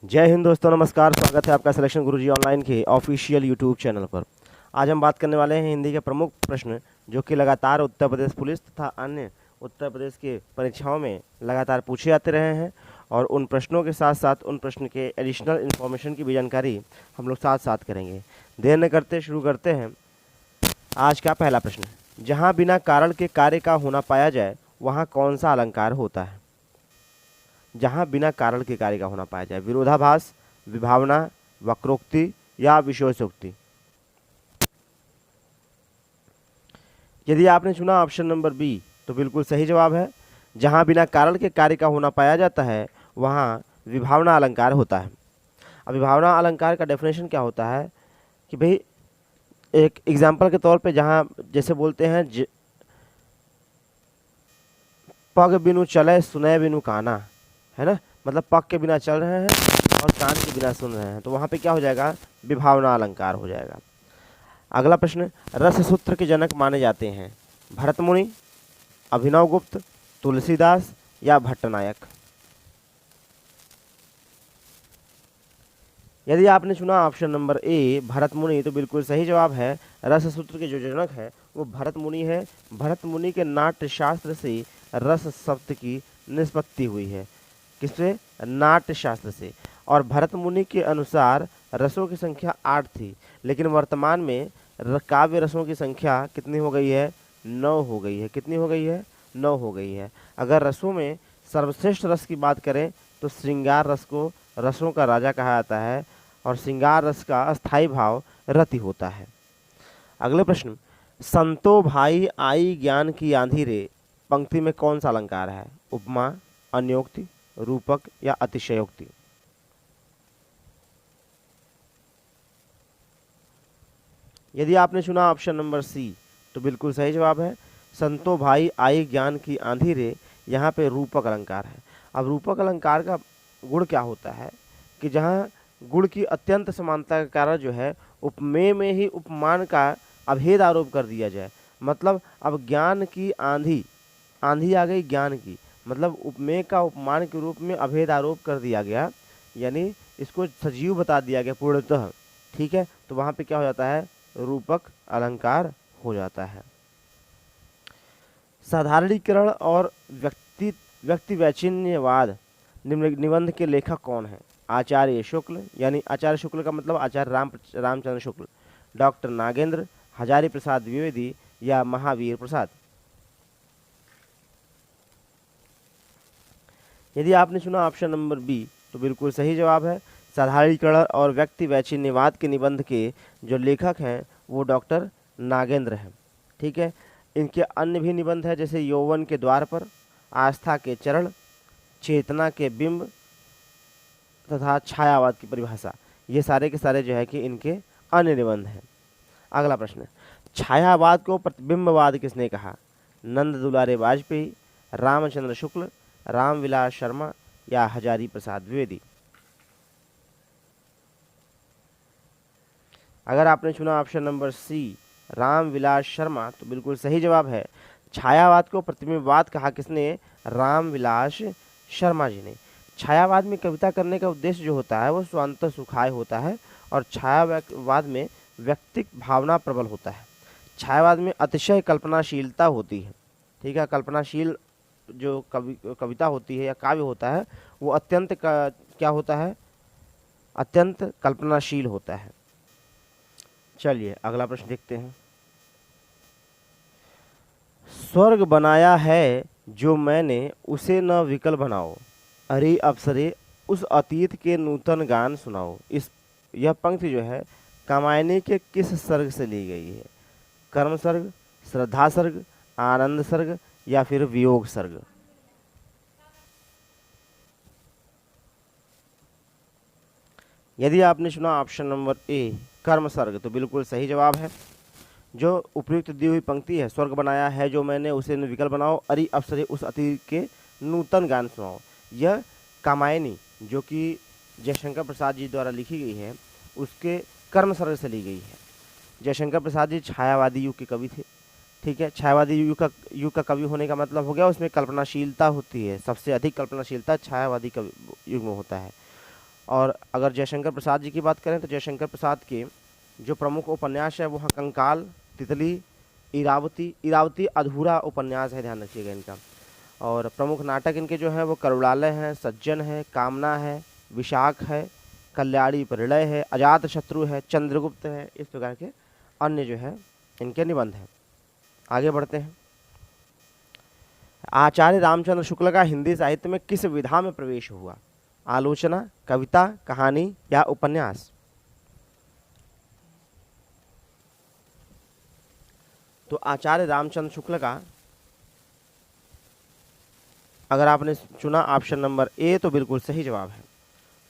जय हिंद दोस्तों, नमस्कार। स्वागत है आपका सिलेक्शन गुरुजी ऑनलाइन के ऑफिशियल यूट्यूब चैनल पर। आज हम बात करने वाले हैं हिंदी के प्रमुख प्रश्न जो कि लगातार उत्तर प्रदेश पुलिस तथा अन्य उत्तर प्रदेश के परीक्षाओं में लगातार पूछे जाते रहे हैं, और उन प्रश्नों के साथ साथ उन प्रश्न के एडिशनल इन्फॉर्मेशन की भी जानकारी हम लोग साथ साथ करेंगे। देर न करते शुरू करते हैं। आज का पहला प्रश्न, जहाँ बिना कारण के कार्य का होना पाया जाए वहाँ कौन सा अलंकार होता है? जहाँ बिना कारण के कार्य का होना पाया जाए, विरोधाभास, विभावना, वक्रोक्ति या विशेषोक्ति। यदि आपने चुना ऑप्शन नंबर बी तो बिल्कुल सही जवाब है। जहाँ बिना कारण के कार्य का होना पाया जाता है वहाँ विभावना अलंकार होता है। अब विभावना अलंकार का डेफिनेशन क्या होता है कि भाई, एक एग्जाम्पल के तौर पे जहाँ जैसे बोलते हैं पग बिनु चले सुने बिनु काना, है ना, मतलब पग के बिना चल रहे हैं और कान के बिना सुन रहे हैं, तो वहाँ पे क्या हो जाएगा? विभावना अलंकार हो जाएगा। अगला प्रश्न, रस सूत्र के जनक माने जाते हैं भरत मुनि, अभिनव गुप्त, तुलसीदास या भट्टनायक। यदि आपने चुना ऑप्शन नंबर ए भरत मुनि तो बिल्कुल सही जवाब है। रस सूत्र के जो जनक है वो भरत मुनि है। भरत मुनि के नाट्य शास्त्र से रस शब्द की निष्पत्ति हुई है। किससे? नाट्य शास्त्र से। और भरत मुनि के अनुसार रसों की संख्या 8 थी, लेकिन वर्तमान में काव्य रसों की संख्या कितनी हो गई है? 9 हो गई है। कितनी हो गई है? 9 हो गई है। अगर रसों में सर्वश्रेष्ठ रस की बात करें तो श्रृंगार रस को रसों का राजा कहा जाता है, और श्रृंगार रस का अस्थाई भाव रति होता है। अगले प्रश्न, संतो भाई आई ज्ञान की आंधी रे पंक्ति में कौन सा अलंकार है? उपमा, अन्योक्ति, रूपक या अतिशयोक्ति। यदि आपने चुना ऑप्शन नंबर सी तो बिल्कुल सही जवाब है। संतो भाई आई ज्ञान की आंधी रे, यहाँ पे रूपक अलंकार है। अब रूपक अलंकार का गुण क्या होता है कि जहाँ गुण की अत्यंत समानता के कारण जो है उपमेय में ही उपमान का अभेद आरोप कर दिया जाए। मतलब अब ज्ञान की आंधी, आंधी आ गई ज्ञान की, मतलब उपमेय का उपमान के रूप में अभेद आरोप कर दिया गया, यानी इसको सजीव बता दिया गया पूर्णतः। ठीक है, तो वहाँ पे क्या हो जाता है? रूपक अलंकार हो जाता है। साधारणीकरण और व्यक्ति वैचिन्यवाद निबंध के लेखक कौन है? आचार्य शुक्ल, यानी आचार्य शुक्ल का मतलब आचार्य रामचंद्र शुक्ल, डॉक्टर नागेंद्र, हजारी प्रसाद द्विवेदी या महावीर प्रसाद। यदि आपने चुना ऑप्शन नंबर बी तो बिल्कुल सही जवाब है। साधारणीकरण और व्यक्ति वैचिन्यवाद के निबंध के जो लेखक हैं वो डॉक्टर नागेंद्र हैं। ठीक है, इनके अन्य भी निबंध है जैसे यौवन के द्वार पर, आस्था के चरण, चेतना के बिंब तथा छायावाद की परिभाषा। ये सारे के सारे जो है कि इनके अन्य निबंध हैं। अगला प्रश्न, छायावाद को प्रतिबिंबवाद किसने कहा? नंद दुलारे वाजपेयी, रामचंद्र शुक्ल, रामविलास शर्मा या हजारी प्रसाद द्विवेदी। अगर आपने चुना option number C Ramvilas Sharma तो बिल्कुल सही जवाब है। छायावाद को प्रतिबिंबवाद कहा किसने? रामविलास शर्मा जी ने। छायावाद में कविता करने का उद्देश्य जो होता है वो स्वांत सुखाय होता है, और छायावाद में व्यक्तिक भावना प्रबल होता है। छायावाद में अतिशय कल्पनाशीलता होती है। ठीक है, कल्पनाशील जो कविता होती है या काव्य होता है वो अत्यंत क्या होता है? अत्यंत कल्पनाशील होता है। चलिए अगला प्रश्न देखते हैं। स्वर्ग बनाया है जो मैंने उसे न विकल बनाओ, अरे अप्सरे उस अतीत के नूतन गान सुनाओ। यह पंक्ति जो है कामायनी के किस सर्ग से ली गई है? कर्म सर्ग, श्रद्धा सर्ग, आनंद सर्ग या फिर वियोग सर्ग। यदि आपने चुना ऑप्शन नंबर ए कर्म सर्ग तो बिल्कुल सही जवाब है। जो उपयुक्त दी हुई पंक्ति है, स्वर्ग बनाया है जो मैंने उसे विकल बनाओ, अरे अप्सरे उस अतीत के नूतन गान सुनाओ, यह कामायनी जो कि जयशंकर प्रसाद जी द्वारा लिखी गई है उसके कर्म सर्ग से ली गई है। जयशंकर प्रसाद जी छायावादी युग के कवि थे। ठीक है, छायावादी युग का कवि होने का मतलब हो गया उसमें कल्पनाशीलता होती है, सबसे अधिक कल्पनाशीलता छायावादी कवि युग में होता है। और अगर जयशंकर प्रसाद जी की बात करें तो जयशंकर प्रसाद के जो प्रमुख उपन्यास है वो हैं कंकाल, तितली, इरावती। इरावती अधूरा उपन्यास है, ध्यान रखिएगा इनका। और प्रमुख नाटक इनके जो है वो करुणालय है, सज्जन है, कामना है, विशाख है, कल्याणी परिणय है, अजात शत्रु है, चंद्रगुप्त है। इस प्रकार के अन्य जो है इनके निबंध हैं। आगे बढ़ते हैं। आचार्य रामचंद्र शुक्ल का हिंदी साहित्य में किस विधा में प्रवेश हुआ? आलोचना, कविता, कहानी या उपन्यास? तो आचार्य रामचंद्र शुक्ल का अगर आपने चुना ऑप्शन नंबर ए तो बिल्कुल सही जवाब है।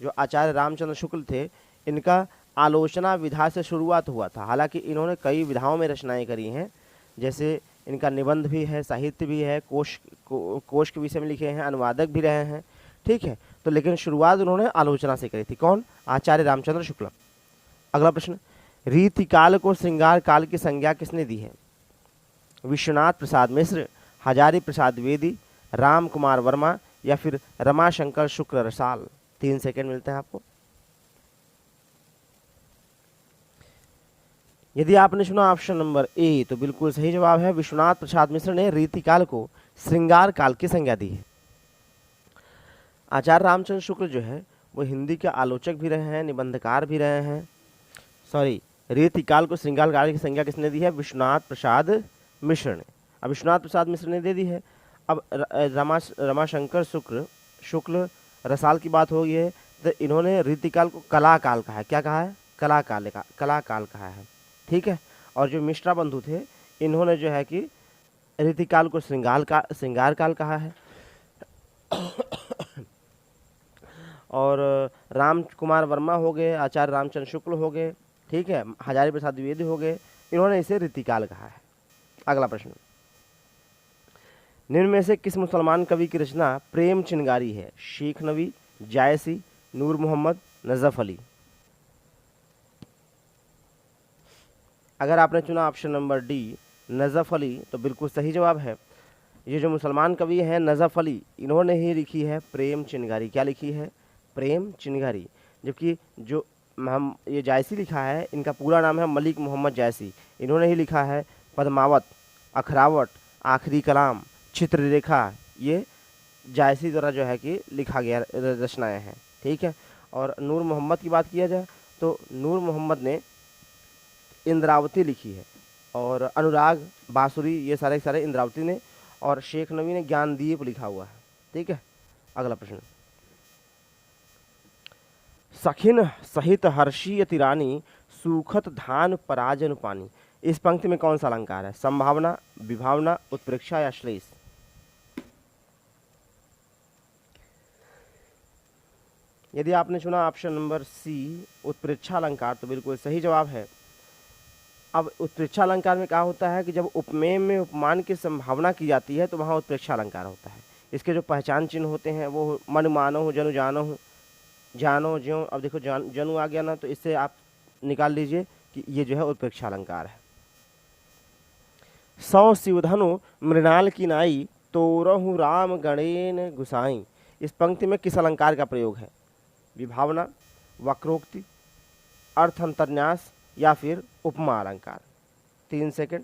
जो आचार्य रामचंद्र शुक्ल थे इनका आलोचना विधा से शुरुआत हुआ था। हालांकि इन्होंने कई विधाओं में रचनाएं करी हैं, जैसे इनका निबंध भी है, साहित्य भी है, कोश के विषय में लिखे हैं, अनुवादक भी रहे हैं, ठीक है। तो लेकिन शुरुआत उन्होंने आलोचना से करी थी। कौन? आचार्य रामचंद्र शुक्ल। अगला प्रश्न, रीतिकाल को श्रृंगार काल की संज्ञा किसने दी है? विश्वनाथ प्रसाद मिश्र, हजारी प्रसाद द्विवेदी, राम कुमार वर्मा या फिर रमाशंकर शुक्ल रसाल? 3 सेकंड मिलते हैं आपको। यदि आपने चुना ऑप्शन नंबर ए तो बिल्कुल सही जवाब है। विश्वनाथ प्रसाद मिश्र ने रीतिकाल को श्रृंगार काल की संज्ञा दी है। आचार्य रामचंद्र शुक्ल जो है वो हिंदी के आलोचक भी रहे हैं, निबंधकार भी रहे हैं। सॉरी, रीतिकाल को श्रृंगार काल की संज्ञा किसने दी है? विश्वनाथ प्रसाद मिश्र ने। अब विश्वनाथ प्रसाद मिश्र ने दे दी है। अब रमाशंकर शुक्ल रसाल की बात हो गई है, तो इन्होंने रीतिकाल को कला काल कहा है। क्या कहा है? कला काल कहा है, ठीक है। और जो मिश्रा बंधु थे इन्होंने जो है कि रीतिकाल को श्रृंगार काल कहा है। और राम कुमार वर्मा हो गए, आचार्य रामचंद्र शुक्ल हो गए, ठीक है, हजारी प्रसाद द्विवेदी हो गए, इन्होंने इसे रीतिकाल कहा है। अगला प्रश्न, निम्न में से किस मुसलमान कवि की रचना प्रेम चिनगारी है? शेख नबी, जायसी, नूर मोहम्मद, नजफ अली? अगर आपने चुना option number D Najaf Ali तो बिल्कुल सही जवाब है। ये जो मुसलमान कवि हैं नजफ अली, इन्होंने ही लिखी है प्रेम चिनगारी। क्या लिखी है? प्रेम चिनगारी। जबकि जो हम ये जायसी लिखा है, इनका पूरा नाम है मलिक मोहम्मद जायसी। इन्होंने ही लिखा है पद्मावत, अखरावट, आखिरी कलाम, चित्ररेखा। ये जायसी द्वारा जो है कि लिखा गया रचनाएं हैं, ठीक है। और नूर मोहम्मद की बात किया जाए तो नूर मोहम्मद ने इंद्रावती लिखी है, और अनुराग, बांसुरी, ये सारे इंद्रावती ने। और शेख नबी ने ज्ञानदीप लिखा हुआ है, ठीक है। अगला प्रश्न, सखिन सहित हर्षी अति रानी, सूखत धान पराजन पानी। इस पंक्ति में कौन सा अलंकार है? संभावना, विभावना, उत्प्रेक्षा या श्लेष? यदि आपने चुना ऑप्शन नंबर सी उत्प्रेक्षा अलंकार तो बिल्कुल सही जवाब है। अब उत्प्रेक्षा अलंकार में क्या होता है कि जब उपमेय में उपमान की संभावना की जाती है तो वहाँ उत्प्रेक्षा अलंकार होता है। इसके जो पहचान चिन्ह होते हैं वो मन मानो हो, जनु जानो हो, जानो ज्यों। अब देखो जनु आ गया ना, तो इससे आप निकाल लीजिए कि ये जो है उत्प्रेक्षा अलंकार है। सौ शिवधनु मृणाल की नाई, तोरहु राम गणेन गुसाई। इस पंक्ति में किस अलंकार का प्रयोग है? विभावना, वक्रोक्ति, अर्थ अंतर्न्यास या फिर उपमा अलंकार? 3 सेकंड।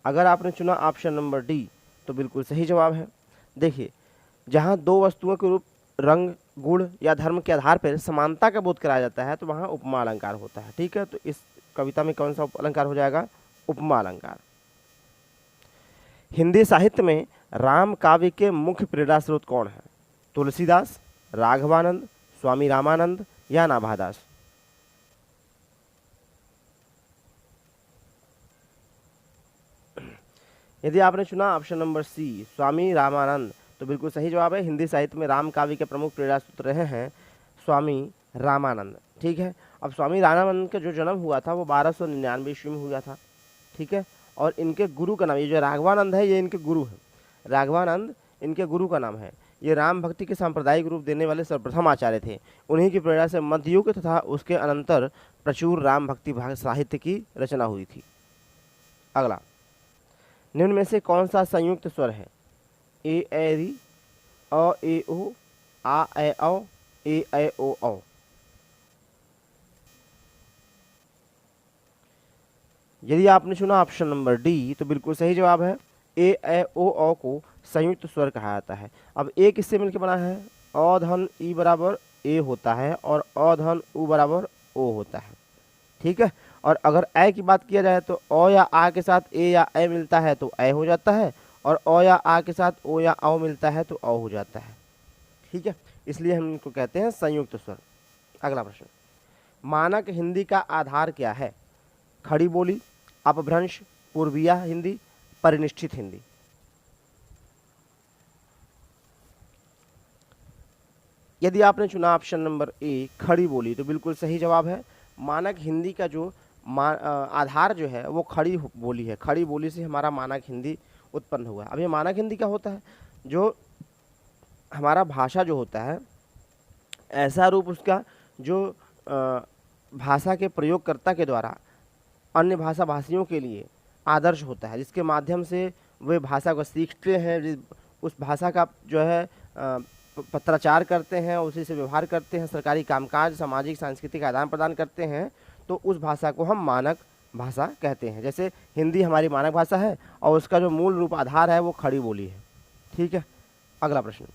अगर आपने चुना ऑप्शन नंबर डी तो बिल्कुल सही जवाब है। देखिए, जहाँ दो वस्तुओं के रूप, रंग, गुण या धर्म के आधार पर समानता का बोध कराया जाता है तो वहाँ उपमा अलंकार होता है, ठीक है। तो इस कविता में कौन सा अलंकार हो जाएगा? उपमा अलंकार। हिंदी साहित्य में राम काव्य के मुख्य प्रेरणा स्रोत कौन है? तुलसीदास, राघवानंद, स्वामी रामानंद या नाभादास? यदि आपने चुना ऑप्शन नंबर सी स्वामी रामानंद तो बिल्कुल सही जवाब है। हिंदी साहित्य में राम काव्य के प्रमुख प्रेरणा स्रोत रहे हैं स्वामी रामानंद, ठीक है। अब स्वामी रामानंद का जो जन्म हुआ था वो 1299 ईस्वी में हुआ था, ठीक है। और इनके गुरु का नाम, ये जो राघवानंद है ये इनके गुरु है। राघवानंद इनके गुरु का नाम है। ये राम भक्ति के सांप्रदायिक रूप देने वाले सर्वप्रथम आचार्य थे। उन्हीं की प्रेरणा से मध्ययुग तथा उसके अनंतर प्रचुर राम भक्ति साहित्य की रचना हुई थी। अगला, निम्न में से कौन सा संयुक्त स्वर है? ए ऐरी, अ ए ओ, आ ए औ, ए ओ औ। यदि आपने चुना ऑप्शन नंबर डी तो बिल्कुल सही जवाब है। ए ओ औ को संयुक्त स्वर कहा जाता है। अब ए किससे मिलकर बना है? अ धन ई बराबर ए होता है और अ धन उ बराबर ओ होता है। ठीक है। और अगर ए की बात किया जाए तो अ या आ के साथ ए या ए मिलता है तो ए हो जाता है, और अ या आ के साथ ओ या औ मिलता है तो औ हो जाता है। ठीक है, इसलिए हम इनको कहते हैं संयुक्त स्वर। अगला प्रश्न, मानक हिंदी का आधार क्या है? खड़ी बोली, अपभ्रंश, पूर्विया हिंदी, परिनिष्ठित हिंदी। यदि आपने चुना ऑप्शन नंबर ए खड़ी बोली तो बिल्कुल सही जवाब है। मानक हिंदी का जो आधार जो है वो खड़ी बोली है। खड़ी बोली से हमारा मानक हिंदी उत्पन्न हुआ है। अब ये मानक हिंदी क्या होता है? जो हमारा भाषा जो होता है, ऐसा रूप उसका जो भाषा के प्रयोगकर्ता के द्वारा अन्य भाषा भाषियों के लिए आदर्श होता है, जिसके माध्यम से वे भाषा को सीखते हैं, उस भाषा का जो है पत्राचार करते हैं, उसी से व्यवहार करते हैं, सरकारी कामकाज, सामाजिक सांस्कृतिक आदान प्रदान करते हैं, तो उस भाषा को हम मानक भाषा कहते हैं। जैसे हिंदी हमारी मानक भाषा है और उसका जो मूल रूप आधार है वो खड़ी बोली है। ठीक है, अगला प्रश्न,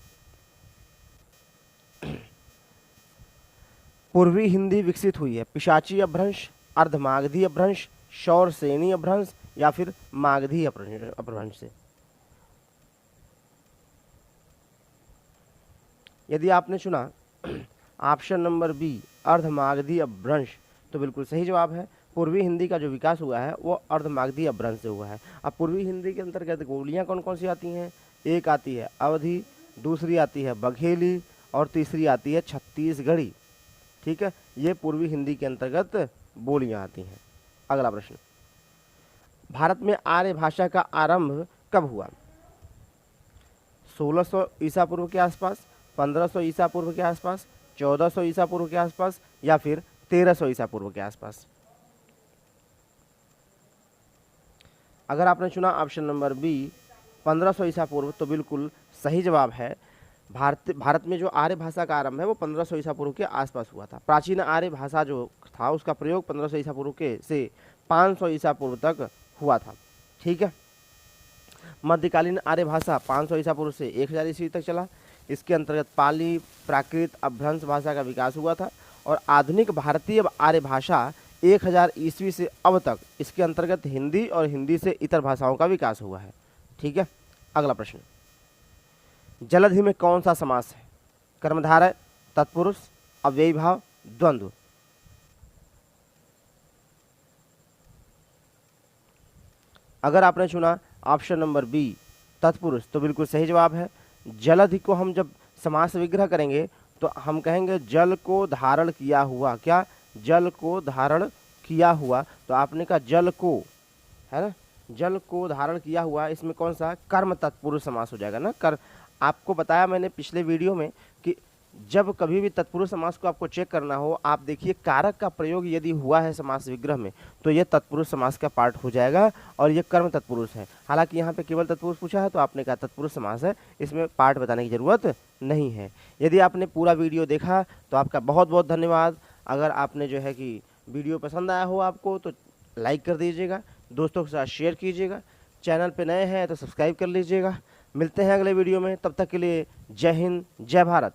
पूर्वी हिंदी विकसित हुई है पिशाची अपभ्रंश, अर्धमागधी अपभ्रंश, शौर सेनी अपभ्रंश या फिर मागधी अपभ्रंश से। यदि आपने चुना ऑप्शन नंबर बी अर्धमागधी अपभ्रंश तो बिल्कुल सही जवाब है। पूर्वी हिंदी का जो विकास हुआ है वो अर्धमागधी अपभ्रंश से हुआ है। अब पूर्वी हिंदी के अंतर्गत बोलियां कौन कौन सी आती हैं? एक आती है अवधी, दूसरी आती है बघेली और तीसरी आती है छत्तीसगढ़ी। ठीक है, ये पूर्वी हिंदी के अंतर्गत बोलियां आती हैं। अगला प्रश्न, भारत में आर्य भाषा का आरंभ कब हुआ? 1600 ईसा पूर्व के आसपास, 1500 ईसा पूर्व के आसपास, 1400 ईसा पूर्व के आसपास या फिर 1300 ईसा पूर्व के आसपास। अगर आपने चुना ऑप्शन नंबर बी 1500 ईसा पूर्व तो बिल्कुल सही जवाब है। भारत में जो आर्य भाषा का आरंभ है वो 1500 ईसा पूर्व के आसपास हुआ था। प्राचीन आर्य भाषा जो था उसका प्रयोग 1500 ईसा पूर्व के से 500 ईसा पूर्व तक हुआ था। ठीक है, मध्यकालीन आर्य भाषा 500 ईसा पूर्व से 1000 ईस्वी तक चला। इसके अंतर्गत पाली, प्राकृत, अपभ्रंश भाषा का विकास हुआ था और आधुनिक भारतीय आर्य भाषा 1000 ईस्वी से अब तक इसके अंतर्गत हिंदी और हिंदी से इतर भाषाओं का विकास हुआ है। ठीक है, अगला प्रश्न, जलधि में कौन सा समास है? कर्मधारय, तत्पुरुष, अव्ययी भाव, द्वंद्व। अगर आपने चुना ऑप्शन नंबर बी तत्पुरुष तो बिल्कुल सही जवाब है। जलधि को हम जब समास विग्रह करेंगे तो हम कहेंगे जल को धारण किया हुआ। क्या? जल को धारण किया हुआ। तो आपने कहा जल को, है ना, जल को धारण किया हुआ, इसमें कौन सा? कर्म तत्पुरुष समास हो जाएगा ना। आपको बताया मैंने पिछले वीडियो में कि जब कभी भी तत्पुरुष समास को आपको चेक करना हो, आप देखिए कारक का प्रयोग यदि हुआ है समास विग्रह में तो ये तत्पुरुष समास का पार्ट हो जाएगा और ये कर्म तत्पुरुष है। हालांकि यहाँ पे केवल तत्पुरुष पूछा है तो आपने कहा तत्पुरुष समास है, इसमें पार्ट बताने की जरूरत नहीं है। यदि आपने पूरा वीडियो देखा तो आपका बहुत बहुत धन्यवाद। अगर आपने जो है कि वीडियो पसंद आया हो आपको तो लाइक कर दीजिएगा, दोस्तों के साथ शेयर कीजिएगा, चैनल पे नए हैं तो सब्सक्राइब कर लीजिएगा। मिलते हैं अगले वीडियो में, तब तक के लिए जय हिंद, जय भारत।